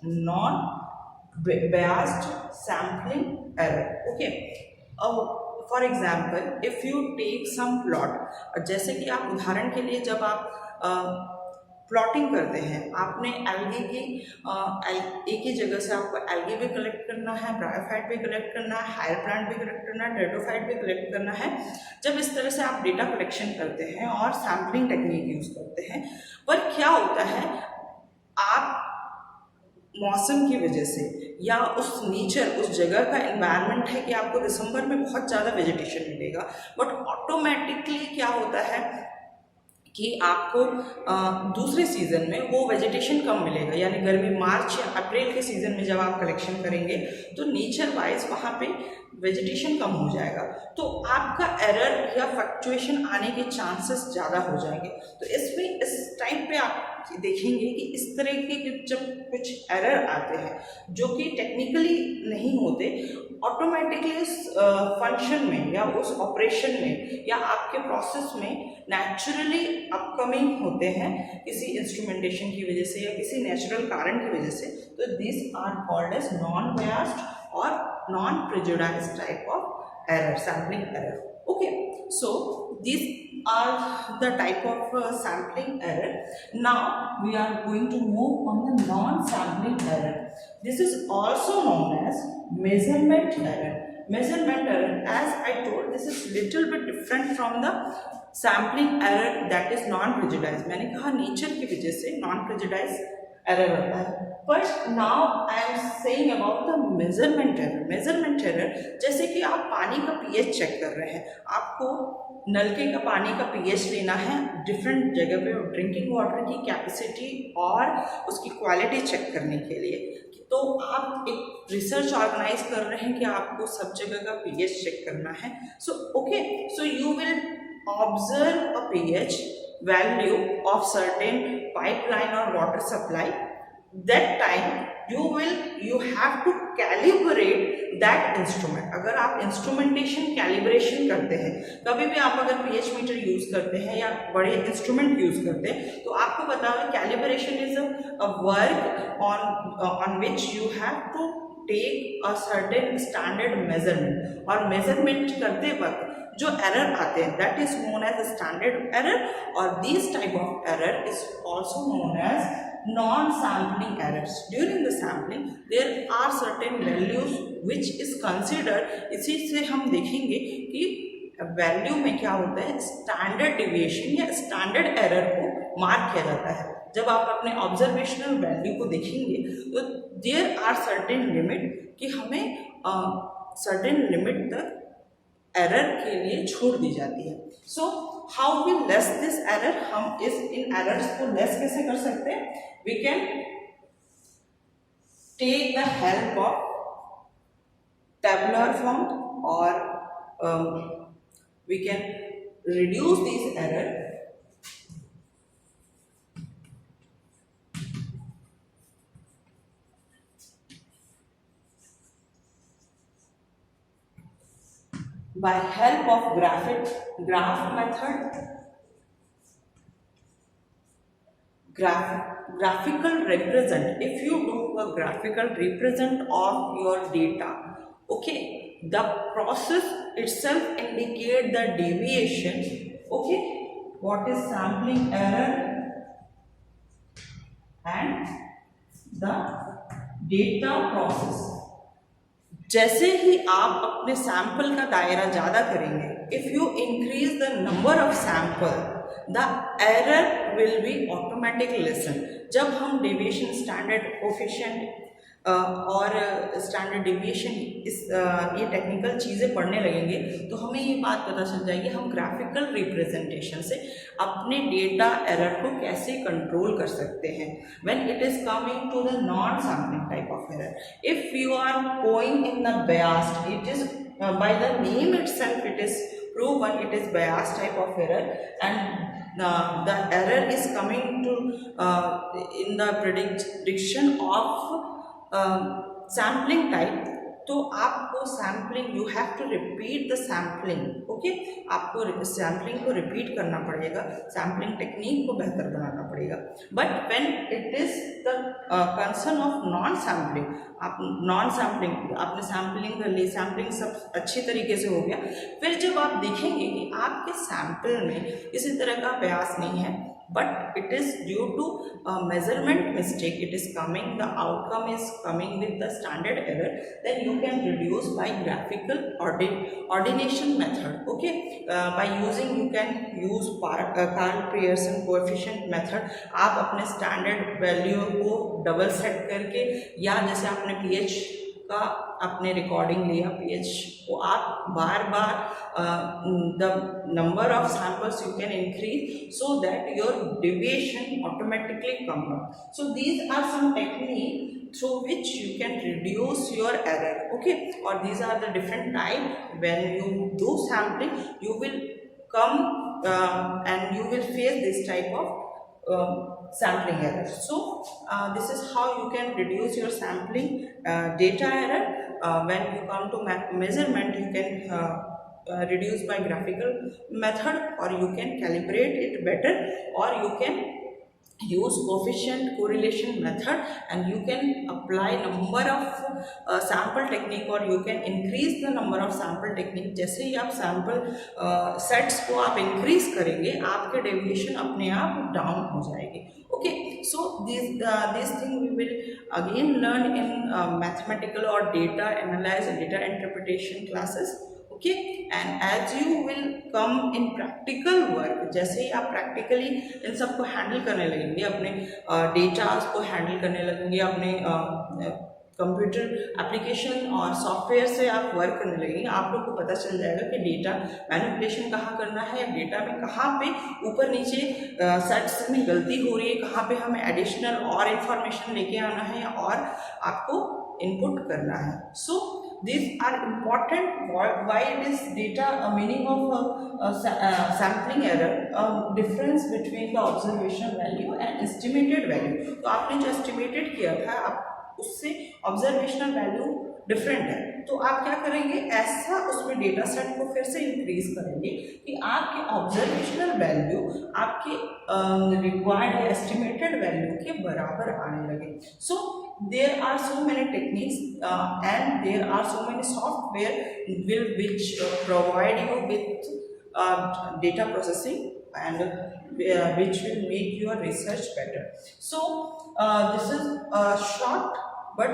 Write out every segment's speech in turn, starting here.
Non biased sampling error. Okay. For example if you take some plot, जैसे कि आप उदाहरण के लिए जब आप प्लॉटिंग करते हैं, आपने एल्गी की एक ही जगह से आपको एल्गी भी कलेक्ट करना है, ब्रायोफाइट भी कलेक्ट करना है, हायर प्लांट भी कलेक्ट करना है, टेट्रोफाइट भी कलेक्ट करना है। जब इस तरह से आप डेटा कलेक्शन करते हैं और सैम्पलिंग टेक्निक यूज करते हैं, पर क्या होता है, आप मौसम की वजह से या उस नेचर, उस जगह का एनवायरनमेंट है कि आपको दिसंबर में बहुत ज़्यादा वेजिटेशन मिलेगा, बट ऑटोमेटिकली क्या होता है कि आपको दूसरे सीज़न में वो वेजिटेशन कम मिलेगा, यानी गर्मी मार्च या अप्रैल के सीज़न में जब आप कलेक्शन करेंगे तो नेचर वाइज वहाँ पे वेजिटेशन कम हो जाएगा, तो आपका एरर या फ्लक्चुएशन आने के चांसेस ज़्यादा हो जाएंगे। तो इसमें इस टाइम पे आप देखेंगे कि इस तरह के जब कुछ एरर आते हैं जो कि टेक्निकली नहीं होते, ऑटोमेटिकली उस फंक्शन में या उस ऑपरेशन में या आपके प्रोसेस में नेचुरली अपकमिंग होते हैं किसी इंस्ट्रूमेंटेशन की वजह से या किसी नेचुरल कारण की वजह से, तो this are called as non biased और non prejudiced type of error, sampling error. Okay, so this are the type of sampling error. Now we are going to move on the non-sampling error. This is also known as measurement error. Measurement error, as I told, this is little bit different from the sampling error that is non-prejudiced. मैंने कहा nature की वजह से non-prejudiced error होता है, but now I am saying about the measurement error. Measurement error, जैसे कि आप पानी का पीएच चेक कर रहे हैं, आपको नलके का पानी का पीएच लेना है डिफरेंट जगह पे ड्रिंकिंग वाटर की कैपेसिटी और उसकी क्वालिटी चेक करने के लिए, तो आप एक रिसर्च ऑर्गेनाइज कर रहे हैं कि आपको सब जगह का पीएच चेक करना है। So okay, so you will observe a pH value of certain pipeline or water supply. That time you have to calibrate that instrument. अगर आप इंस्ट्रूमेंटेशन कैलिब्रेशन करते हैं, कभी भी आप अगर pH मीटर यूज करते हैं या बड़े इंस्ट्रूमेंट यूज करते हैं, तो आपको पता है calibration is a work on which you have to take a certain standard measurement, और मेजरमेंट करते वक्त जो एरर आते हैं that is known as standard error, और this type of error is also known as non sampling errors. During the sampling there are certain values which is considered. इसी से हम देखेंगे कि वैल्यू में क्या होता है, स्टैंडर्ड डिविएशन या स्टैंडर्ड एरर को मार्क किया जाता है। जब आप अपने ऑब्जर्वेशनल वैल्यू को देखेंगे तो देयर आर सर्टेन लिमिट कि हमें सर्टेन लिमिट तक एरर के लिए छूट दी जाती है। So how we less this error, हम इन एरर्स को लेस कैसे कर सकते हैं? We can take the help of tabular form और we can reduce this error by help of graph method, graphical represent. If you do a graphical represent of your data, okay, the process itself indicate the deviation. Okay, what is sampling error and the data process. जैसे ही आप अपने sample का दायरा ज़्यादा करेंगे, if you increase the number of sample the error will be automatic lesson. जब हम deviation standard coefficient और स्टैंडर्ड डेविएशन ये टेक्निकल चीज़ें पढ़ने लगेंगे तो हमें ये बात पता चल जाएगी हम ग्राफिकल रिप्रेजेंटेशन से अपने डेटा एरर को कैसे कंट्रोल कर सकते हैं। When it is coming to the non sampling type of error, if you are going in the biased, it is by the name itself it is proven it is bias type of error, and the error is coming to in the prediction of sampling type। तो आपको sampling, you have to repeat the sampling. Okay, आपको sampling को repeat करना पड़ेगा, sampling technique को बेहतर बनाना पड़ेगा। पड़ेगा। But when it is the concern of non sampling, आप नॉन सैम्पलिंग, आपने सैम्पलिंग कर ली, सैम्पलिंग सब अच्छी तरीके से हो गया, फिर जब आप देखेंगे कि आपके सैंपल में किसी तरह का प्रयास नहीं है, but it is due to a measurement mistake, it is coming, the outcome is coming with the standard error, then you can reduce by graphical ordination method. Okay, by using, you can use Karl Pearson coefficient method. आप अपने standard value को double set करके, या जैसे आपने pH का आपने recording लिया, pH को आप बार बार the number of samples you can increase so that your deviation automatically come down. So these are some techniques through which you can reduce your error. Okay, or these are the different type. When you do sampling, you will come and you will face this type of sampling error. So this is how you can reduce your sampling data error. When you come to measurement, you can reduce by graphical method, or you can calibrate it better, or you can use coefficient correlation method, and you can apply number of sample technique, or you can increase the number of sample technique. जैसे ही आप sample sets को आप increase करेंगे, आपके deviation अपने आप down हो जाएगी. Okay, so these thing we will again learn in mathematical or data analysis and data interpretation classes. Okay, and as you will come in practical work, जैसे ही आप practically इन सबको हैंडल करने लगेंगे, अपने डेटास को हैंडल करने लगेंगे, अपने कंप्यूटर एप्लीकेशन और सॉफ्टवेयर से आप वर्क करने लगेंगे, आप लोग को पता चल जाएगा कि डेटा मैनिपुलेशन कहाँ करना है, डेटा में कहाँ पे ऊपर नीचे सेट्स में गलती हो रही है, कहाँ पे हमें एडिशनल और इन्फॉर्मेशन लेके आना है और आपको इनपुट करना है. सो these are important. Why it is data, meaning of sampling error, difference between the observational value and estimated value. तो आपने जो estimated किया था, आप उससे observational value डिफरेंट है, तो आप क्या करेंगे, ऐसा उसमें डेटा सेट को फिर से इंक्रीज करेंगे कि आपके ऑब्जर्वेशनल वैल्यू आपके रिक्वायर्ड एस्टिमेटेड वैल्यू के बराबर आने लगे. सो there are so many techniques and there are so many software which provide you with data processing and which will make your research better. So this is a short but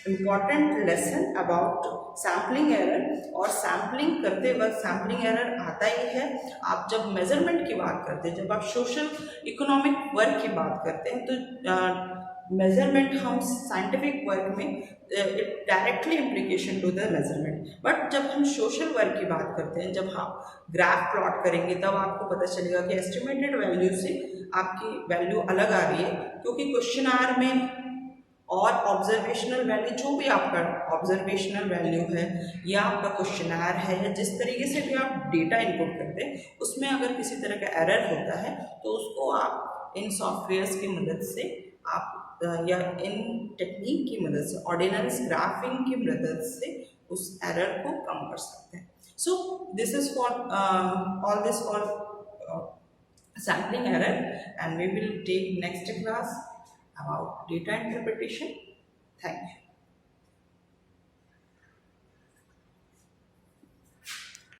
important lesson about sampling error. और sampling करते वक्त sampling error आता ही है. आप जब measurement की बात करते हैं, जब आप सोशल इकोनॉमिक वर्क की बात करते हैं, तो मेजरमेंट हम साइंटिफिक वर्क में it directly implication to the measurement. But जब हम सोशल वर्क की बात करते हैं, जब हम ग्राफ प्लॉट करेंगे, तब आपको पता चलेगा कि एस्टिमेटेड वैल्यू से आपकी वैल्यू अलग आ रही है, क्योंकि क्वेश्चनर में और ऑब्जर्वेशनल वैल्यू, जो भी आपका ऑब्जर्वेशनल वैल्यू है या आपका क्वेश्चनर है, या जिस तरीके से भी आप डेटा इनपुट करते हैं, उसमें अगर किसी तरह का एरर होता है, तो उसको आप इन सॉफ्टवेयर्स की मदद से आप या इन टेक्निक की मदद से, ऑर्डिनेंस ग्राफिंग की मदद से उस एरर को कम कर सकते हैं. So this is for all this for sampling error, and we will take next class about data interpretation. Thank you.